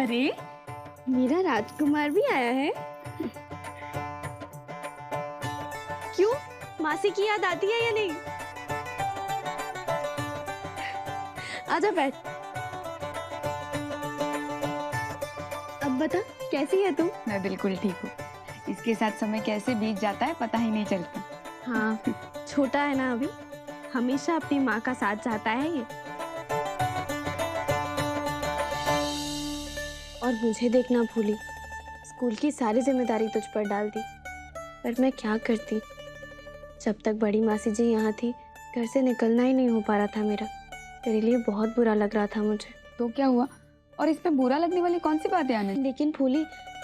अरे मेरा राजकुमार भी आया है। क्यों, मासी की याद आती है या नहीं? आजा बैठ। अब बता, कैसी है तू? मैं बिल्कुल ठीक हूँ। इसके साथ समय कैसे बीत जाता है पता ही नहीं चलता। हाँ, छोटा है ना अभी, हमेशा अपनी माँ का साथ चाहता है ये। और मुझे देखना भूली, स्कूल की सारी जिम्मेदारी तुझ पर डाल दी। पर मैं क्या करती, जब तक बड़ी मासी जी यहाँ थी घर से निकलना ही नहीं हो पा रहा था मेरा। तेरे लिए बहुत बुरा लग रहा था मुझे। तो क्या हुआ, और इसमें बुरा लगने वाली कौन सी बात है आनंद? लेकिन फूली,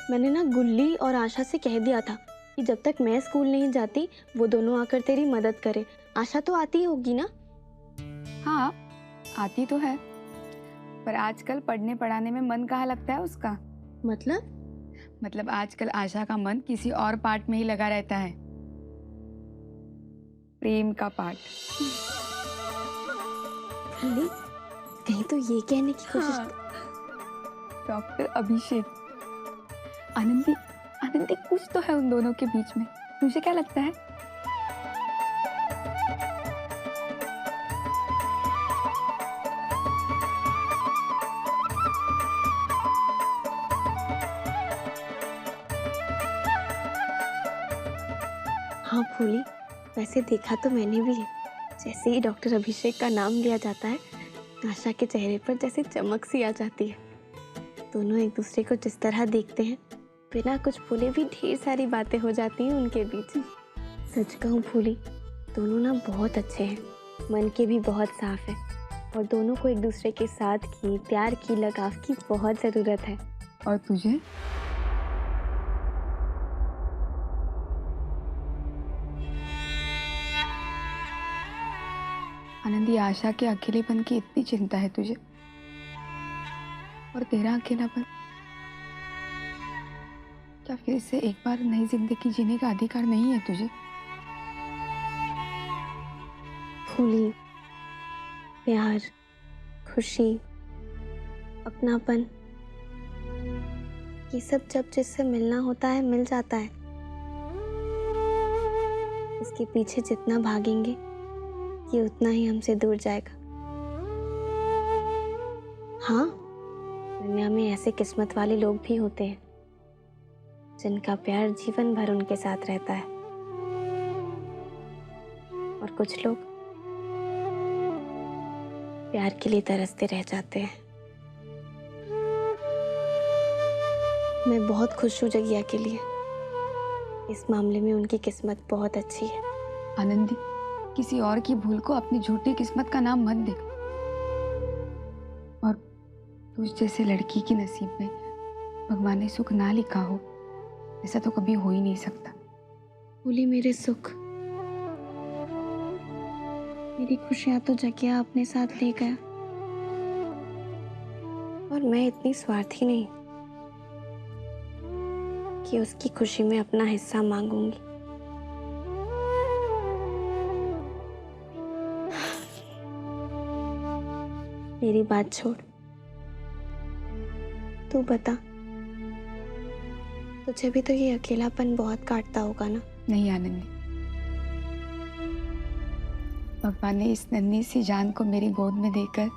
मैंने ना गुल्ली और आशा से कह दिया था कि जब तक मैं स्कूल नहीं जाती वो दोनों आकर तेरी मदद करे। आशा तो आती होगी ना? हाँ आती तो है, पर आजकल पढ़ने पढ़ाने में मन कहाँ लगता है उसका। मतलब आजकल आशा का मन किसी और पार्ट में ही लगा रहता है, प्रेम का पार्ट। फूली, कहीं तो ये कहने की कोशिश हाँ। डॉक्टर अभिषेक। आनंदी, आनंदी कुछ तो है उन दोनों के बीच में, तुझे क्या लगता है? हाँ फूली, वैसे देखा तो मैंने भी है। जैसे ही डॉक्टर अभिषेक का नाम लिया जाता है, आशा के चेहरे पर जैसे चमक सी आ जाती है। दोनों एक दूसरे को जिस तरह देखते हैं, बिना कुछ बोले भी ढेर सारी बातें हो जाती हैं उनके बीच। सच कहूँ फूली, दोनों ना बहुत अच्छे हैं, मन के भी बहुत साफ है, और दोनों को एक दूसरे के साथ की, प्यार की, लगाव की बहुत ज़रूरत है। और तुझे? आनंदी, आशा के अकेलेपन की इतनी चिंता है तुझे, और तेरा अकेलापन, क्या फिर से एक बार नई जिंदगी जीने का अधिकार नहीं है तुझे? फूली, प्यार, खुशी, अपनापन, ये सब जब जिससे मिलना होता है मिल जाता है। इसके पीछे जितना भागेंगे ये उतना ही हमसे दूर जाएगा। हाँ, दुनिया में ऐसे किस्मत वाले लोग भी होते हैं जिनका प्यार जीवन भर उनके साथ रहता है, और कुछ लोग प्यार के लिए तरसते रह जाते हैं। मैं बहुत खुश हूँ जगिया के लिए। इस मामले में उनकी किस्मत बहुत अच्छी है। आनंदी, किसी और की भूल को अपनी झूठी किस्मत का नाम मत दे। और तुझ जैसे लड़की की नसीब में भगवान ने सुख ना लिखा हो, ऐसा तो कभी हो ही नहीं सकता। बोली, मेरे सुख, मेरी खुशियां तो जगिया अपने साथ ले गया, और मैं इतनी स्वार्थी नहीं कि उसकी खुशी में अपना हिस्सा मांगूंगी। मेरी बात छोड़, तू बता, तुझे भी तो ये अकेलापन बहुत काटता होगा ना? नहीं आनंदी, भगवान ने इस नन्ही सी जान को मेरी गोद में देकर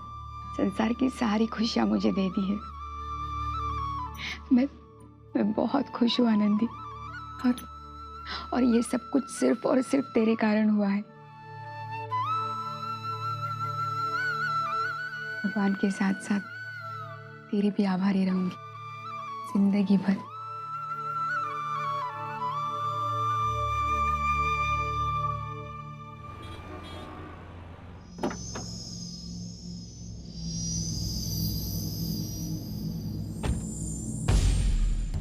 संसार की सारी खुशियां मुझे दे दी है। मैं बहुत खुश हूँ आनंदी, और ये सब कुछ सिर्फ और सिर्फ तेरे कारण हुआ है। भगवान के साथ साथ तेरी भी आभारी रहूंगी जिंदगी भर।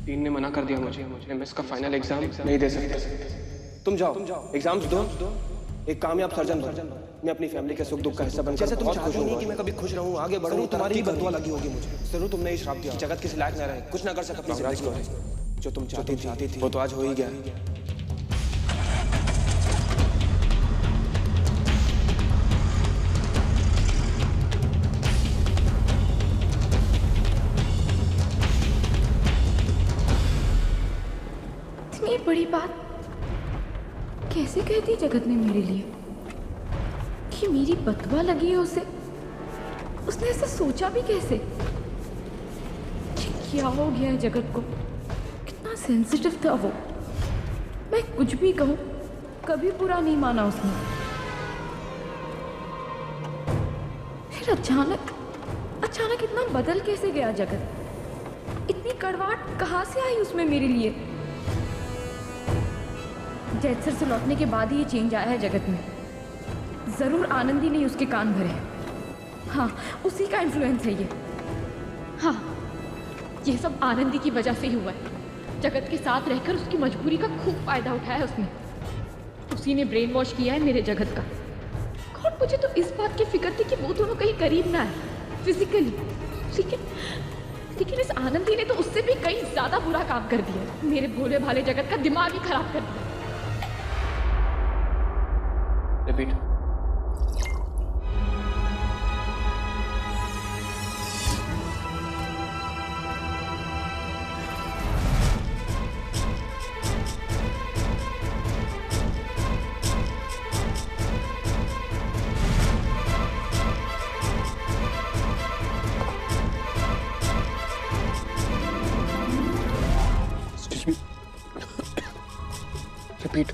डीन ने मना कर दिया मुझे एमएस का फाइनल एग्जाम नहीं दे सकते। तुम जाओ एग्जाम्स दो, एक कामयाब सर्जन बन। मैं अपनी फैमिली के सुख दुख का हिस्सा बन। जैसे तुम चाहते नहीं कि मैं कभी खुश रहूं, आगे बढ़ूं, तुम्हारी बदुआ लगी होगी मुझे। जरूर तुमने ही श्राप दिया, जगत किसी लायक न रहे, कुछ ना कर सका अपनी जिंदगी में। जो तुम चाहती थी वो तो आज हो ही गया। इतनी बड़ी बात कैसे कह दी जगत ने मेरे लिए कि मेरी बदवा लगी है उसे? उसने ऐसा सोचा भी कैसे? क्या हो गया है जगत को? कितना सेंसिटिव था वो। मैं कुछ भी कहूँ कभी बुरा नहीं माना उसने। फिर अचानक इतना बदल कैसे गया जगत? इतनी कड़वाहट कहाँ से आई उसमें मेरे लिए? जैत सर से लौटने के बाद ही ये चेंज आया है जगत में। जरूर आनंदी ने उसके कान भरे। हाँ, उसी का इन्फ्लुएंस है ये। हाँ, ये सब आनंदी की वजह से ही हुआ है। जगत के साथ रहकर उसकी मजबूरी का खूब फायदा उठाया है उसने। उसी ने ब्रेन वॉश किया है मेरे जगत का। और मुझे तो इस बात की फिक्र थी कि वो दोनों कहीं करीब ना है फिजिकली, लेकिन इस आनंदी ने तो उससे भी कहीं ज्यादा बुरा काम कर दिया। मेरे भोले भाले जगत का दिमाग ही खराब कर दिया। रिपीट। रिपीट।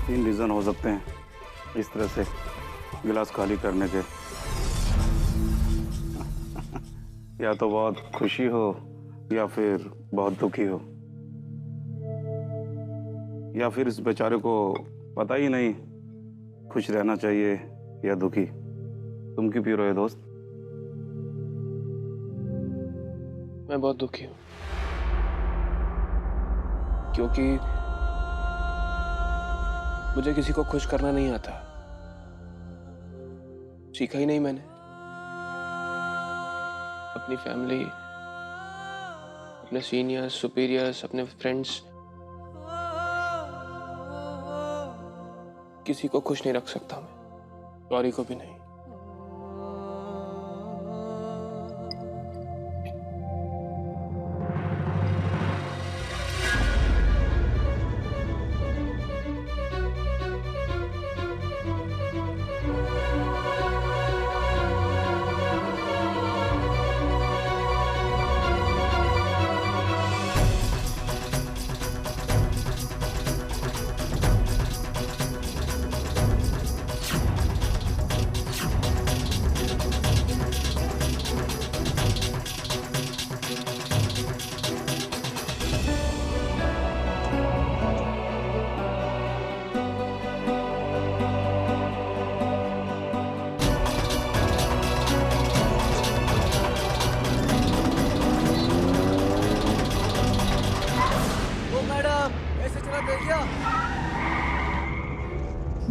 तीन रीजन हो सकते हैं इस तरह से गिलास खाली करने के। या तो बहुत खुशी हो या फिर बहुत दुखी हो, या फिर इस बेचारे को पता ही नहीं खुश रहना चाहिए या दुखी। तुम क्यों पी रहे हो दोस्त? मैं बहुत दुखी हूं क्योंकि मुझे किसी को खुश करना नहीं आता। सीखा ही नहीं मैंने। अपनी फैमिली, अपने सीनियर्स, सुपीरियर्स, अपने फ्रेंड्स, किसी को खुश नहीं रख सकता मैं, गौरी को भी नहीं।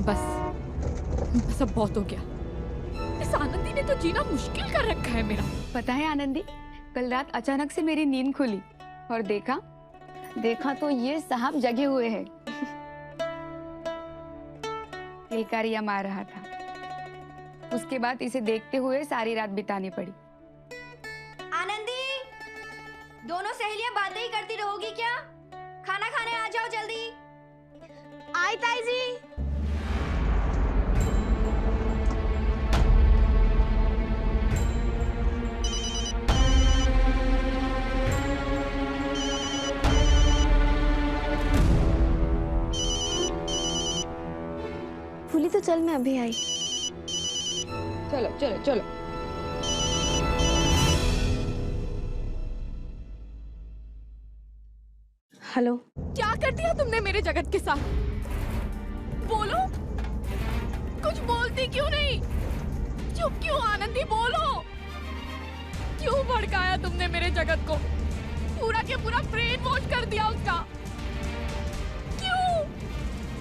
बस अब बहुत हो गया। इस आनंदी ने तो जीना मुश्किल कर रखा है मेरा। पता है आनंदी, कल रात अचानक से मेरी नींद खुली और देखा तो ये साहब जगे हुए हैं। किलकारियां मार रहा था। उसके बाद इसे देखते हुए सारी रात बितानी पड़ी। आनंदी, दोनों सहेलियां बातें ही करती रहोगी क्या? खाना खाने आ जाओ जल्दी। आई ताई जी। फूली तो चल, मैं अभी आई। चलो चलो चलो। हेलो। क्या कर दिया तुमने मेरे जगत के साथ? बोलो, कुछ बोलती क्यों नहीं? चुप क्यों आनंदी? बोलो, क्यों भड़काया तुमने मेरे जगत को? पूरा के पूरा ब्रेन वॉश कर दिया उसका।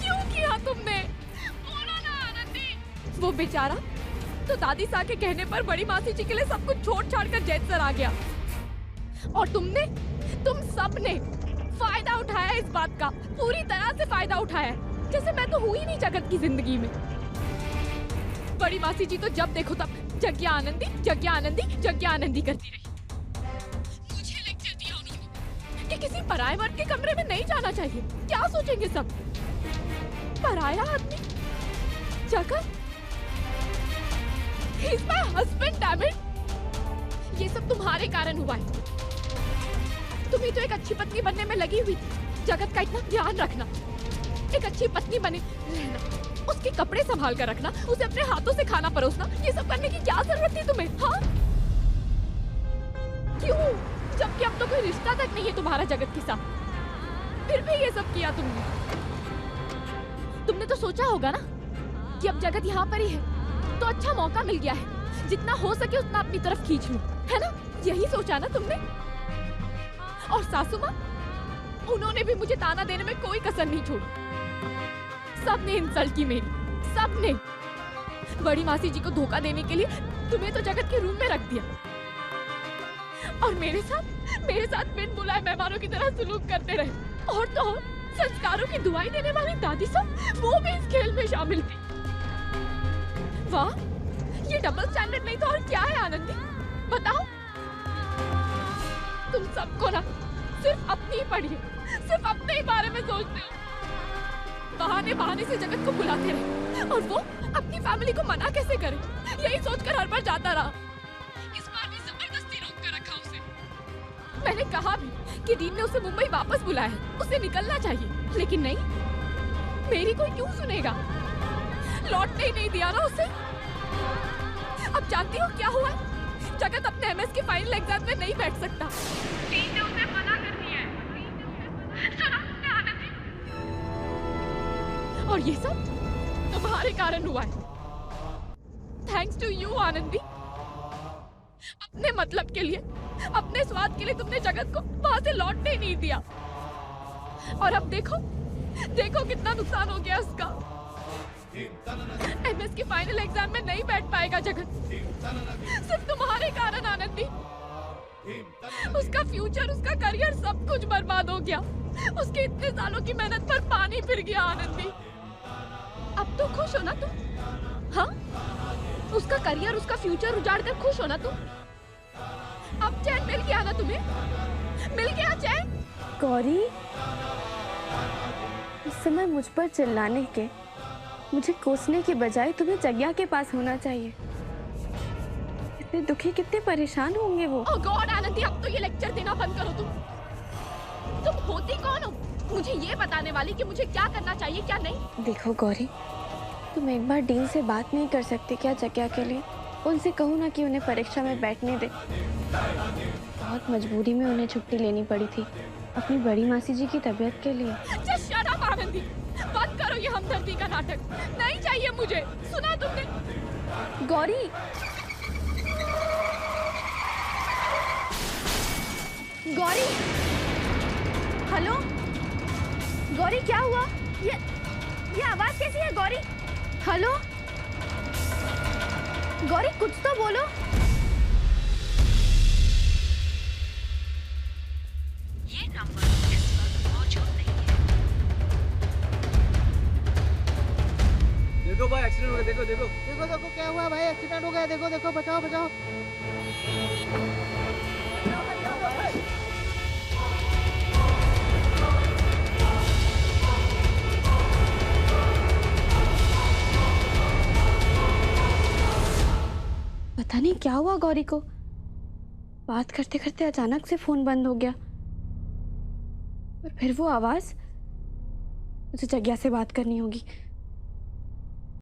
क्यों किया तुमने? बोलो ना आनंदी। वो बेचारा तो दादी सा के कहने पर बड़ी मासी जी के लिए सब कुछ छोड़ छाड़ कर जैत सर आ गया, और तुम सबने फायदा उठाया इस बात का, पूरी तरह से फायदा उठाया, जैसे मैं तो हुई नहीं जगत की जिंदगी में। बड़ी मासी जी तो जब देखो तब जग्या आनंदी, जग्या आनंदी, जग्या आनंदी करती रही। मुझे लेक्चर दिया उन्होंने कि किसी पराये मर्द के कमरे में नहीं जाना चाहिए। क्या सोचेंगे सब? पराया आदमी, जगत, he is my husband, damn it! ये सब तुम्हारे कारण हुआ है। तुम ही तो एक अच्छी पत्नी बनने में लगी हुई थी। जगत का इतना ध्यान रखना, एक अच्छी पत्नी बने रहना, उसके कपड़े संभाल कर रखना, उसे अपने हाथों से खाना परोसना, ये सब करने की क्या जरूरत थी तुम्हें? हाँ? क्यों? जबकि अब तो कोई रिश्ता तक नहीं है तुम्हारा जगत के साथ, फिर भी ये सब किया तुमने। तुमने तो सोचा होगा ना कि अब जगत यहाँ पर ही है तो अच्छा मौका मिल गया है, जितना हो सके उतना अपनी तरफ खींच लूं, है ना? यही सोचा ना तुमने? और सासू माँ, उन्होंने भी मुझे ताना देने में कोई कसर नहीं छोड़ी। सबने इंसल्ट की मेरी, सबने। बड़ी मासी जी को धोखा देने के लिए तुम्हें तो जगत के रूम में रख दिया, और मेरे साथ बिन बुलाए मेहमानों की तरह सुलूक करते रहे। और तो और संस्कारों की दुआई देने वाली दादी सब, वो भी इस खेल में शामिल थी। वाह, ये डबल स्टैंडर्ड नहीं तो और क्या है आनंदी? बताओ। तुम सबको ना सिर्फ अपनी ही पड़ी है, सिर्फ अपने ही बारे में सोचते हो। बहाने से जगत को बुलाते रहे, और वो अपनी फैमिली को मना कैसे करे, यही सोचकर हर बार जाता रहा। इस बार भी जबरदस्ती रोक कर रखा उसे। मैंने कहा भी कि दीन ने उसे मुंबई वापस बुलाया है, उसे निकलना चाहिए, लेकिन नहीं, मेरी कोई क्यों सुनेगा? लौटने ही नहीं दिया ना उसे। अब जानती हो क्या हुआ? जगत अपने एमएस के फाइनल एग्जाम में नहीं बैठ सकता। दीन ने उसे मना कर दिया है। सुना तुमने आनंदी? और ये सब तुम्हारे कारण हुआ है। Thanks to you Anandi. अपने मतलब के लिए, अपने स्वाद के लिए तुमने जगत को वहां से लौटने ही नहीं दिया, और अब देखो कितना नुकसान हो गया उसका। एमएस के फाइनल एग्जाम में नहीं बैठ पाएगा जगत, सिर्फ तुम्हारे कारण आनंदी। उसका फ्यूचर, उसका करियर, सब कुछ बर्बाद हो गया। उसके इतने सालों की मेहनत पर पानी फिर गया आनंदी। अब तो खुश हो ना तुम? हाँ, उसका करियर, उसका फ्यूचर उजाड़ कर खुश हो ना तुम? अब चैन मिल गया ना तुम्हें? मिल गया चैन? गौरी, इस समय मुझ पर चिल्लाने के, मुझे कोसने की बजाय तुम्हें जग्या के पास होना चाहिए। कितने दुखी, कितने परेशान होंगे वो। ओह गॉड आनंदी, अब तो ये लेक्चर देना बंद करो तुम होती कौन हो मुझे ये बताने वाली कि मुझे क्या करना चाहिए क्या नहीं? देखो गौरी, तुम एक बार डीन से बात नहीं कर सकते क्या जग्या के लिए? उनसे कहो ना कि उन्हें परीक्षा में बैठने दे। बहुत मजबूरी में उन्हें छुट्टी लेनी पड़ी थी अपनी बड़ी मासी जी की तबीयत के लिए। Just shut up, आनंदी, बंद करो ये हमदर्दी का नाटक। नहीं चाहिए मुझे, सुना तुमने? गौरी, गौरी, हेलो गौरी, क्या हुआ? ये आवाज कैसी है गौरी? हेलो गौरी, कुछ तो बोलो। ये नंबर इस वक्त मौजूद नहीं है। देखो भाई, एक्सीडेंट हो गया। देखो क्या हुआ भाई? एक्सीडेंट हो गया। देखो बचाओ। पता नहीं क्या हुआ गौरी को, बात करते करते अचानक से फोन बंद हो गया। और फिर वो आवाज, मुझे जग्या से बात करनी होगी।